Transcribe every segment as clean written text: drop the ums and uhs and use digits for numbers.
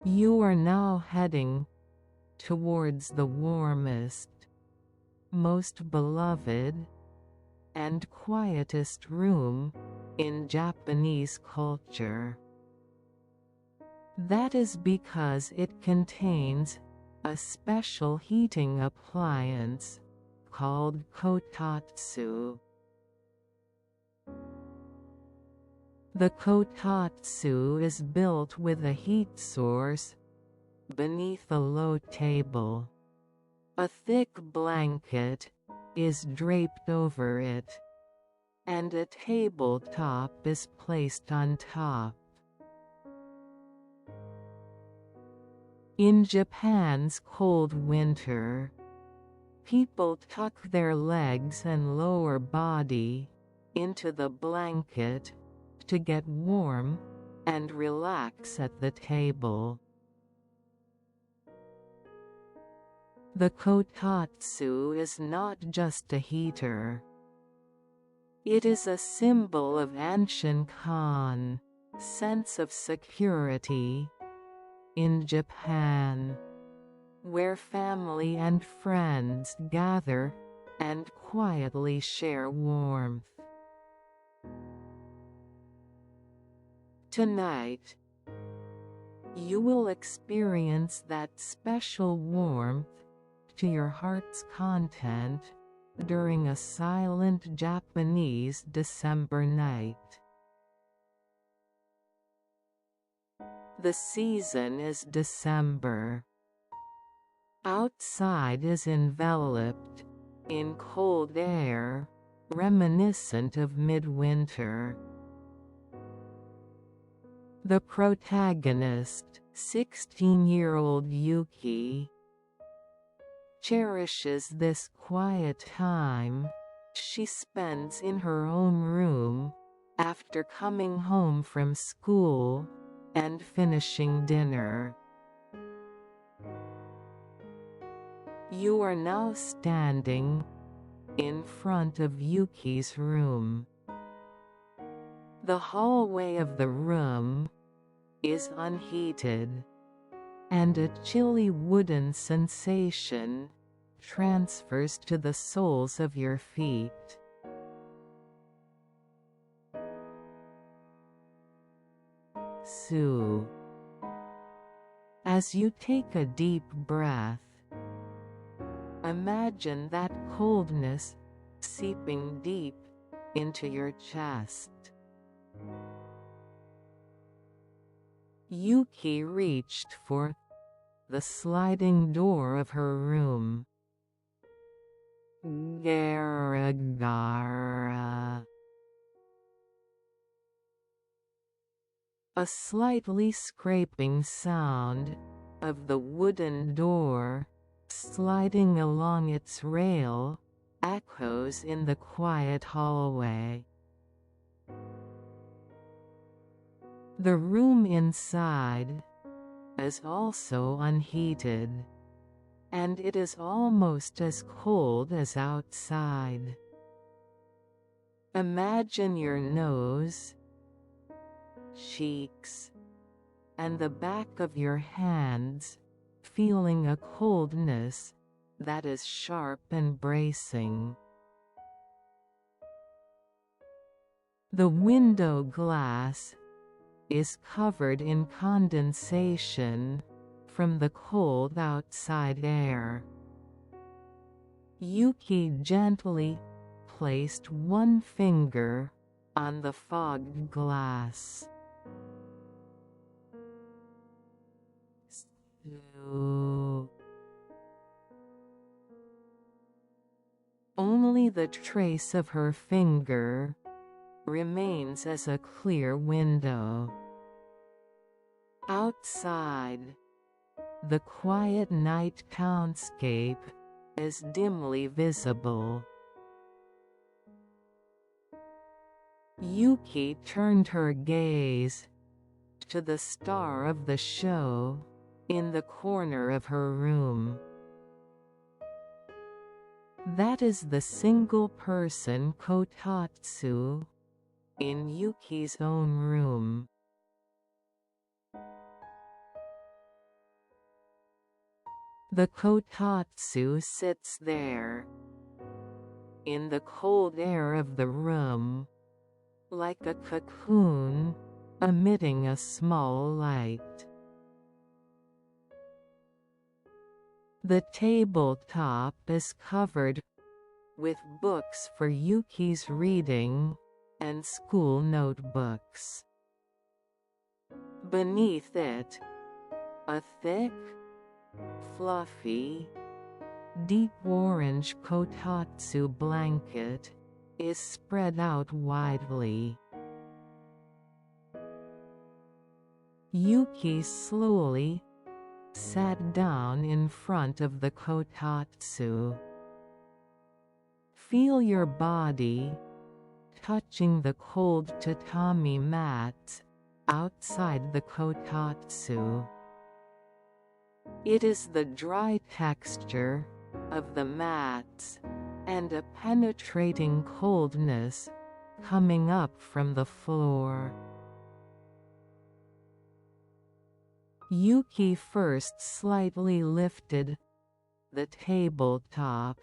You are now heading towards the warmest, most beloved, and quietest room in Japanese culture. That is because it contains a special heating appliance called Kotatsu. The Kotatsu is built with a heat source beneath a low table. A thick blanket is draped over it, and a tabletop is placed on top. In Japan's cold winter, people tuck their legs and lower body into the blanket to get warm and relax at the table. The Kotatsu is not just a heater. It is a symbol of Anshin Kan, sense of security, in Japan, where family and friends gather and quietly share warmth. Tonight, you will experience that special warmth to your heart's content during a silent Japanese December night. The season is December. Outside is enveloped in cold air, reminiscent of midwinter. The protagonist, 16-year-old Yuki, cherishes this quiet time she spends in her own room after coming home from school and finishing dinner. You are now standing in front of Yuki's room. The hallway of the room is unheated, and a chilly wooden sensation transfers to the soles of your feet. Sue. As you take a deep breath, imagine that coldness seeping deep into your chest. Yuki reached for the sliding door of her room. Garagara. A slightly scraping sound of the wooden door sliding along its rail echoes in the quiet hallway. The room inside is also unheated, and it is almost as cold as outside. Imagine your nose, cheeks, and the back of your hands feeling a coldness that is sharp and bracing. The window glass is covered in condensation from the cold outside air. Yuki gently placed one finger on the fogged glass. Only the trace of her finger remains as a clear window. Outside, the quiet night townscape is dimly visible. Yuki turned her gaze to the star of the show in the corner of her room. That is the single-person Kotatsu in Yuki's own room. The kotatsu sits there, in the cold air of the room, like a cocoon, emitting a small light. The tabletop is covered with books for Yuki's reading and school notebooks. Beneath it, a thick, fluffy, deep orange kotatsu blanket is spread out widely. Yuki slowly sat down in front of the kotatsu. Feel your body touching the cold tatami mats outside the kotatsu. It is the dry texture of the mats and a penetrating coldness coming up from the floor. Yuki first slightly lifted the tabletop,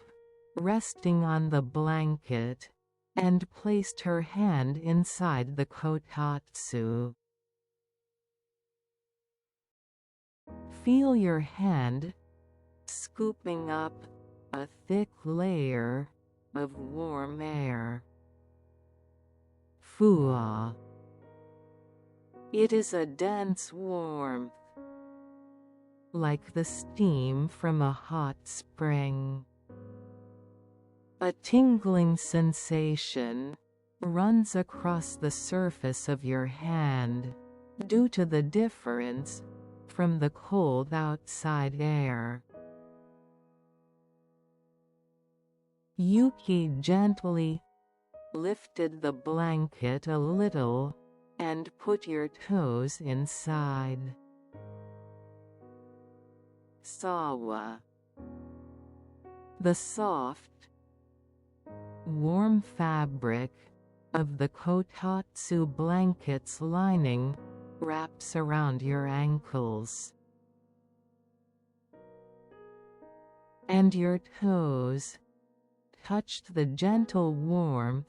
resting on the blanket, and placed her hand inside the kotatsu. Feel your hand scooping up a thick layer of warm air. Fuwa. It is a dense warmth, like the steam from a hot spring. A tingling sensation runs across the surface of your hand due to the difference from the cold outside air. Yuki gently lifted the blanket a little and put your toes inside. Sawa. The soft, warm fabric of the kotatsu blanket's lining wraps around your ankles. And your toes touched the gentle warmth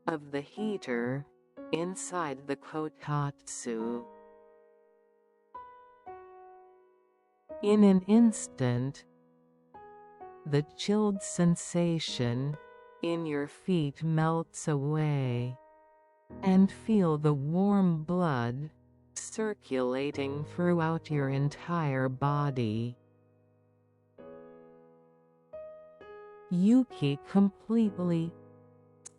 of the heater inside the kotatsu. In an instant, the chilled sensation in your feet melts away, and feel the warm blood circulating throughout your entire body. Yuki completely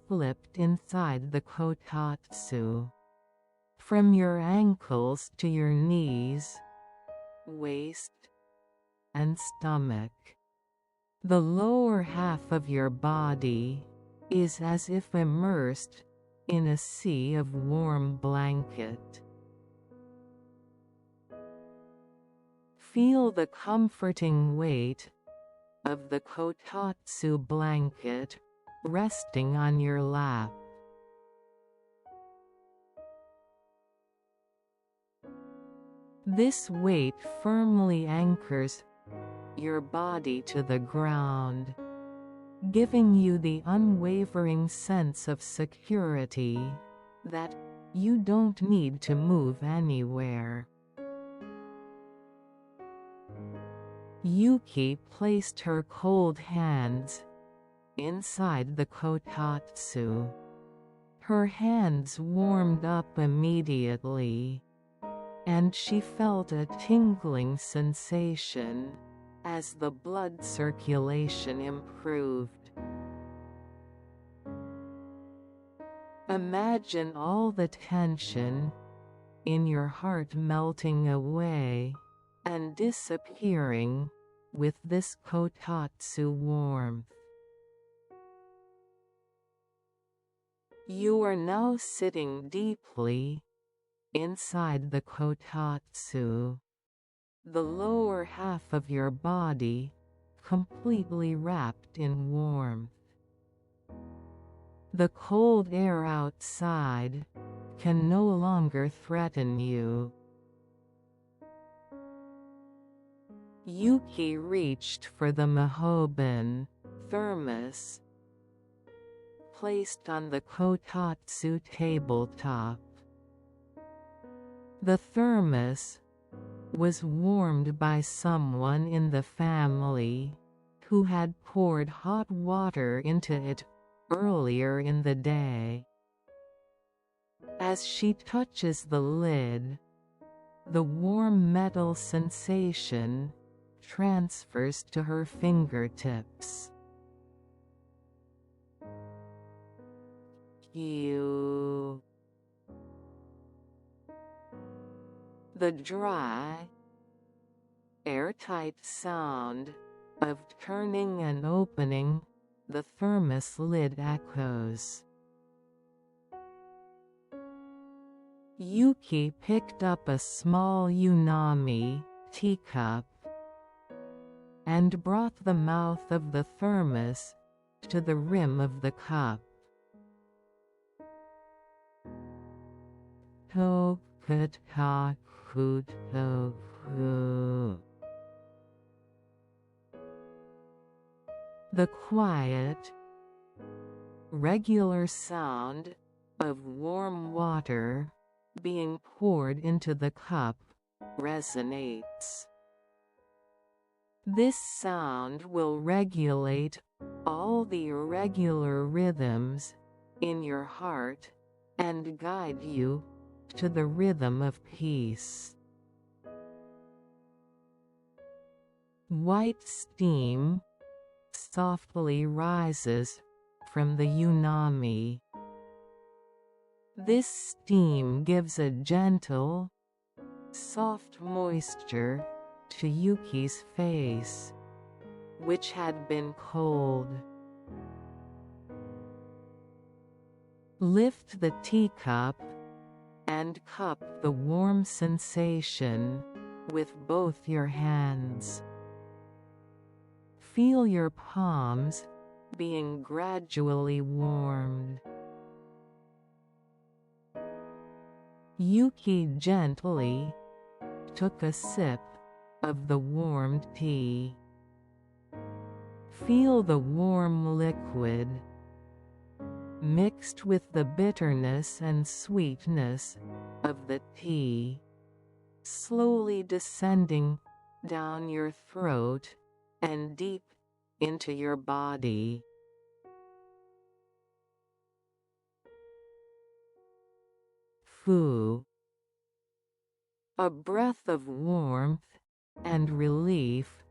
slipped inside the kotatsu. From your ankles to your knees, waist, and stomach. The lower half of your body is as if immersed in a sea of warm blanket. Feel the comforting weight of the kotatsu blanket resting on your lap. This weight firmly anchors your body to the ground, giving you the unwavering sense of security that you don't need to move anywhere. Yuki placed her cold hands inside the kotatsu. Her hands warmed up immediately, and she felt a tingling sensation as the blood circulation improved. Imagine all the tension in your heart melting away and disappearing with this kotatsu warmth. You are now sitting deeply inside the kotatsu, the lower half of your body completely wrapped in warmth. The cold air outside can no longer threaten you. Yuki reached for the mahogany thermos placed on the Kotatsu tabletop. The thermos was warmed by someone in the family who had poured hot water into it earlier in the day. As she touches the lid, the warm metal sensation transfers to her fingertips. The dry, airtight sound of turning and opening the thermos lid echoes. Yuki picked up a small unami teacup and brought the mouth of the thermos to the rim of the cup. Tokutokutoku. The quiet, regular sound of warm water being poured into the cup resonates. This sound will regulate all the irregular rhythms in your heart and guide you to the rhythm of peace. White steam softly rises from the unami. This steam gives a gentle, soft moisture to Yuki's face, which had been cold. Lift the teacup and cup the warm sensation with both your hands. Feel your palms being gradually warmed. Yuki gently took a sip of the warmed tea. Feel the warm liquid mixed with the bitterness and sweetness of the tea, slowly descending down your throat and deep into your body. Fu. A breath of warmth and relief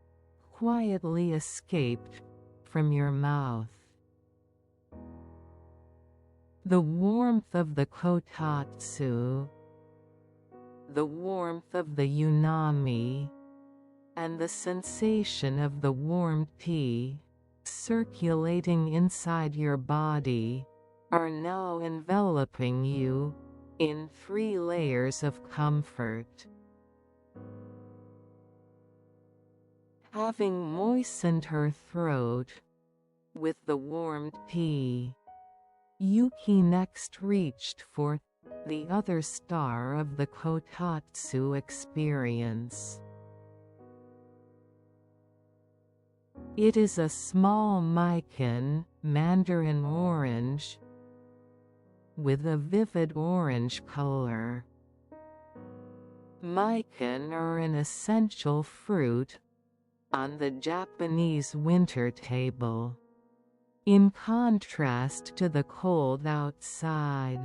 quietly escaped from your mouth. The warmth of the kotatsu, the warmth of the unami, and the sensation of the warm tea circulating inside your body are now enveloping you in 3 layers of comfort. Having moistened her throat with the warm tea, Yuki next reached for the other star of the Kotatsu experience. It is a small Mikan, mandarin orange, with a vivid orange color. Mikan are an essential fruit on the Japanese winter table. In contrast to the cold outside,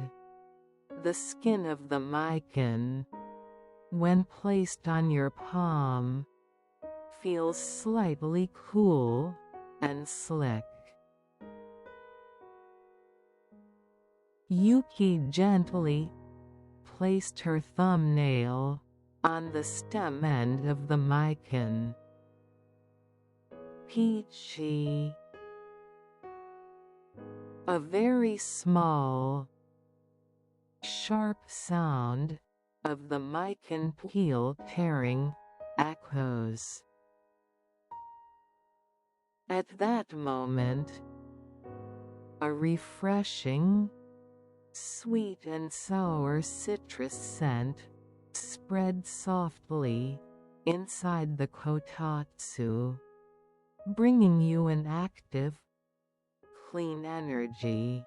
the skin of the Mikan, when placed on your palm, feels slightly cool and slick. Yuki gently placed her thumbnail on the stem end of the Mikan. Pichi. A very small, sharp sound of the Mikan peel tearing echoes. At that moment, a refreshing, sweet and sour citrus scent spread softly inside the kotatsu, bringing you an active, clean energy.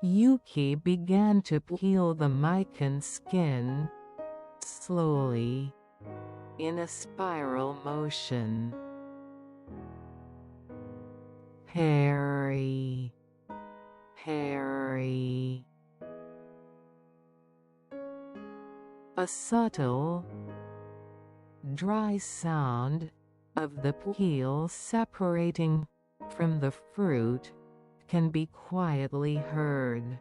Yuki began to peel the Mikan skin, slowly, in a spiral motion. Periperi. A subtle, dry sound of the peel separating from the fruit can be quietly heard.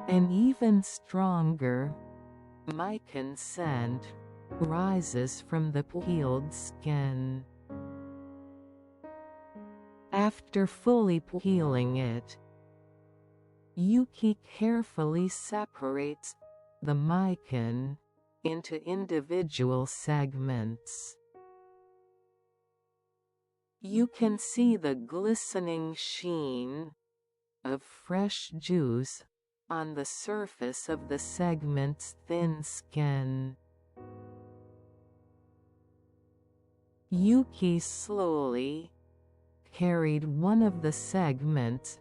An even stronger Mikan scent rises from the peeled skin. After fully peeling it, Yuki carefully separates the Mikan into individual segments. You can see the glistening sheen of fresh juice on the surface of the segment's thin skin. Yuki slowly carried one of the segments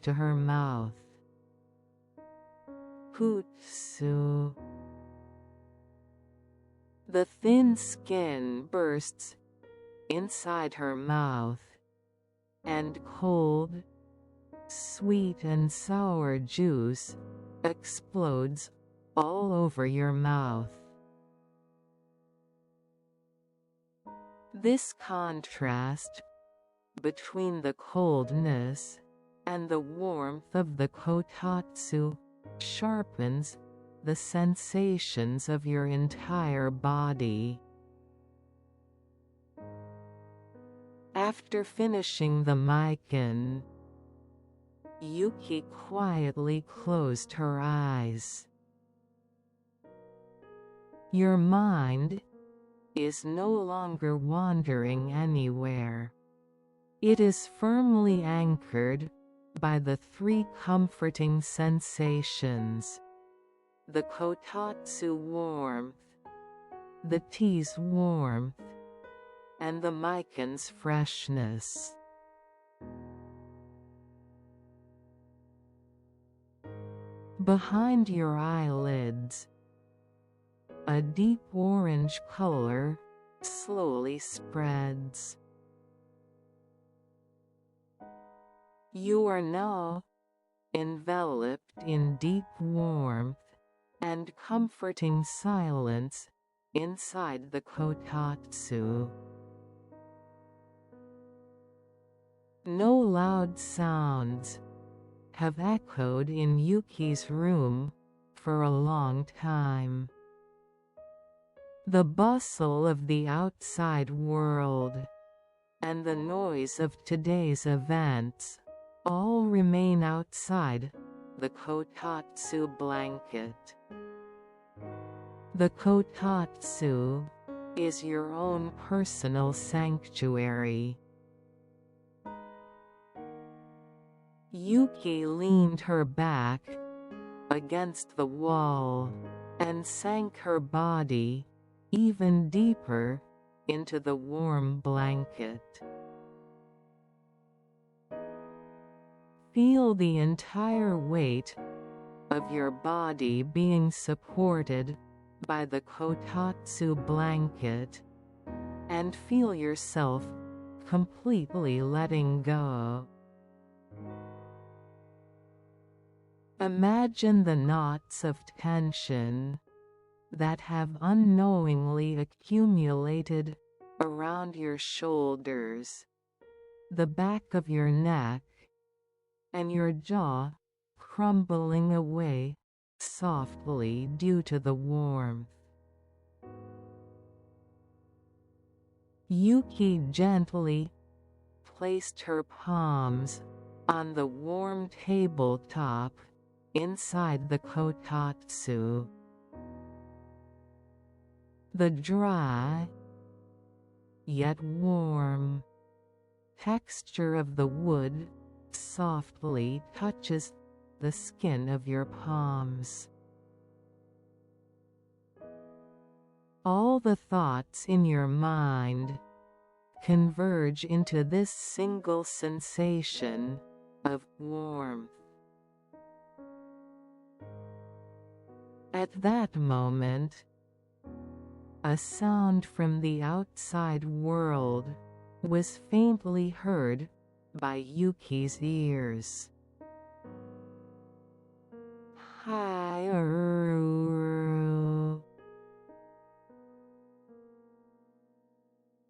to her mouth. Kotatsu. The thin skin bursts inside her mouth, and cold, sweet and sour juice explodes all over your mouth. This contrast between the coldness and the warmth of the kotatsu sharpens the sensations of your entire body. After finishing the Mikan, Yuki quietly closed her eyes. Your mind is no longer wandering anywhere. It is firmly anchored by the three comforting sensations: the kotatsu warmth, the tea's warmth, and the Mikan's freshness. Behind your eyelids, a deep orange color slowly spreads. You are now enveloped in deep warmth and comforting silence inside the kotatsu. No loud sounds have echoed in Yuki's room for a long time. The bustle of the outside world and the noise of today's events all remain outside the kotatsu blanket. The kotatsu is your own personal sanctuary. Yuki leaned her back against the wall and sank her body even deeper into the warm blanket. Feel the entire weight of your body being supported by the kotatsu blanket, and feel yourself completely letting go. Imagine the knots of tension that have unknowingly accumulated around your shoulders, the back of your neck, and your jaw crumbling away softly due to the warmth. Yuki gently placed her palms on the warm tabletop inside the kotatsu. The dry, yet warm, texture of the wood softly touches the skin of your palms. All the thoughts in your mind converge into this single sensation of warmth. At that moment, a sound from the outside world was faintly heard by Yuki's ears. Hi.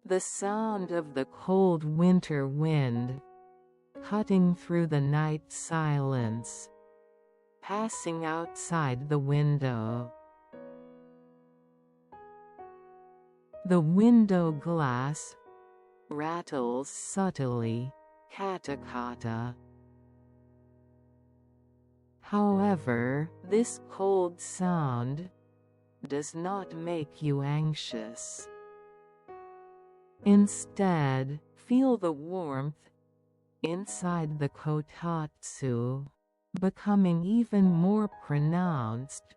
The sound of the cold winter wind cutting through the night silence, passing outside the window. The window glass rattles subtly, kata-kata. However, this cold sound does not make you anxious. Instead, feel the warmth inside the kotatsu becoming even more pronounced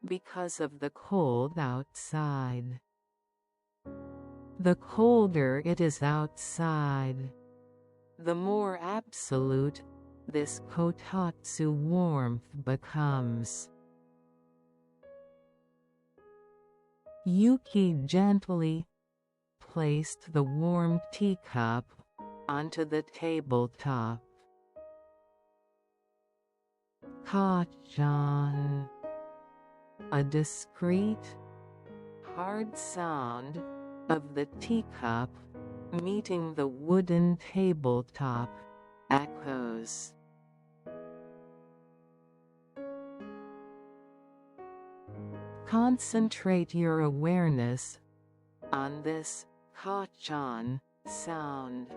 because of the cold outside. The colder it is outside, the more absolute this kotatsu warmth becomes. Yuki gently placed the warm teacup onto the tabletop. Kachan. A discreet, hard sound of the teacup meeting the wooden tabletop echoes. Concentrate your awareness on this kachan sound.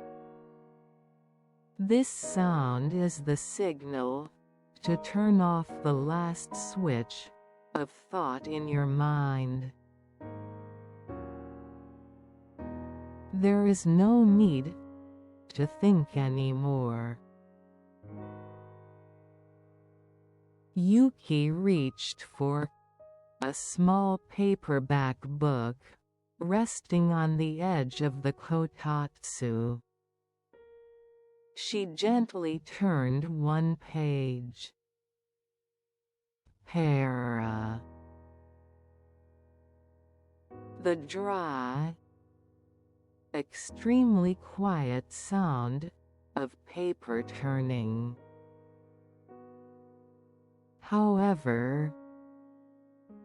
This sound is the signal to turn off the last switch of thought in your mind. There is no need to think anymore. Yuki reached for a small paperback book resting on the edge of the kotatsu. She gently turned one page. Para. The dry, extremely quiet sound of paper turning. However,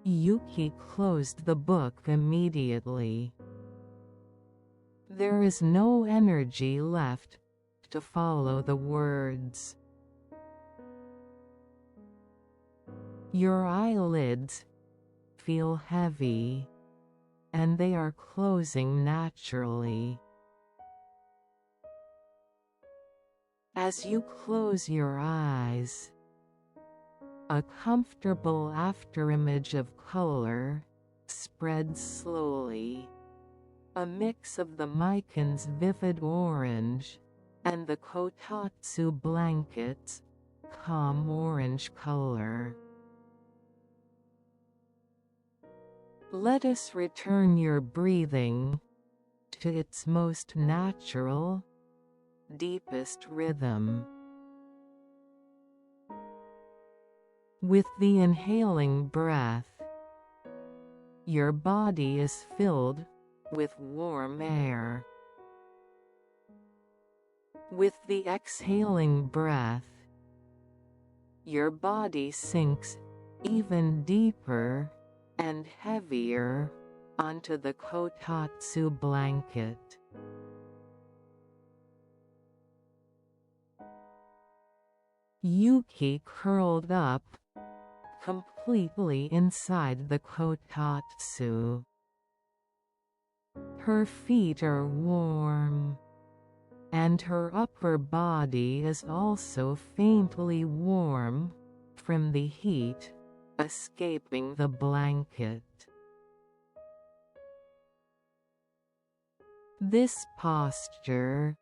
Yuki closed the book immediately. There is no energy left to follow the words. Your eyelids feel heavy, and they are closing naturally. As you close your eyes, a comfortable afterimage of color spreads slowly, a mix of the Mikan's vivid orange and the kotatsu blanket's calm orange color. Let us return your breathing to its most natural, deepest rhythm. With the inhaling breath, your body is filled with warm air. With the exhaling breath, your body sinks even deeper and heavier onto the kotatsu blanket. Yuki curled up completely inside the kotatsu. Her feet are warm, and her upper body is also faintly warm from the heat escaping the blanket. This posture,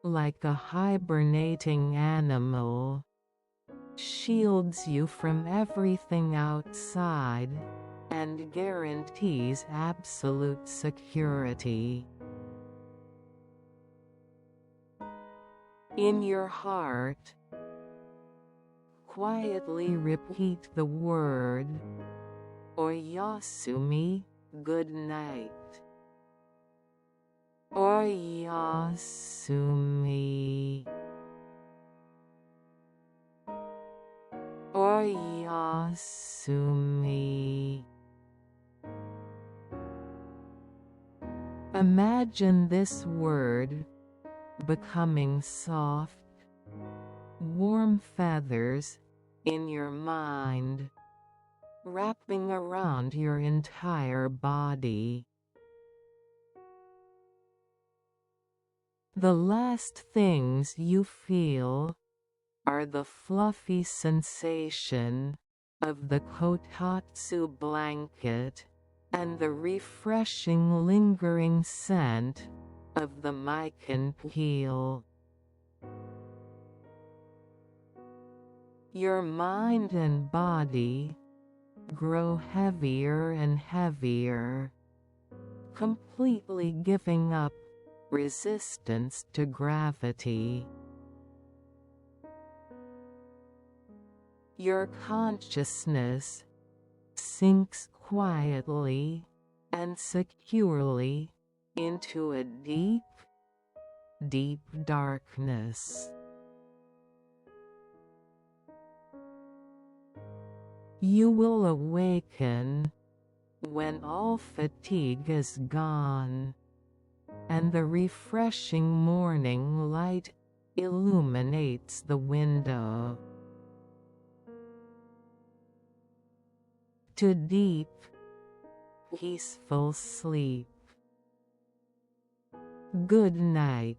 like a hibernating animal, shields you from everything outside, and guarantees absolute security. In your heart, quietly repeat the word Oyasumi, good night. Oyasumi. Oyasumi. Imagine this word becoming soft, warm feathers in your mind, wrapping around your entire body. The last things you feel are the fluffy sensation of the Kotatsu blanket and the refreshing lingering scent of the Mikan peel. Your mind and body grow heavier and heavier, completely giving up resistance to gravity. Your consciousness sinks quietly and securely into a deep, deep darkness. You will awaken when all fatigue is gone, and the refreshing morning light illuminates the window. To deep, peaceful sleep. Good night.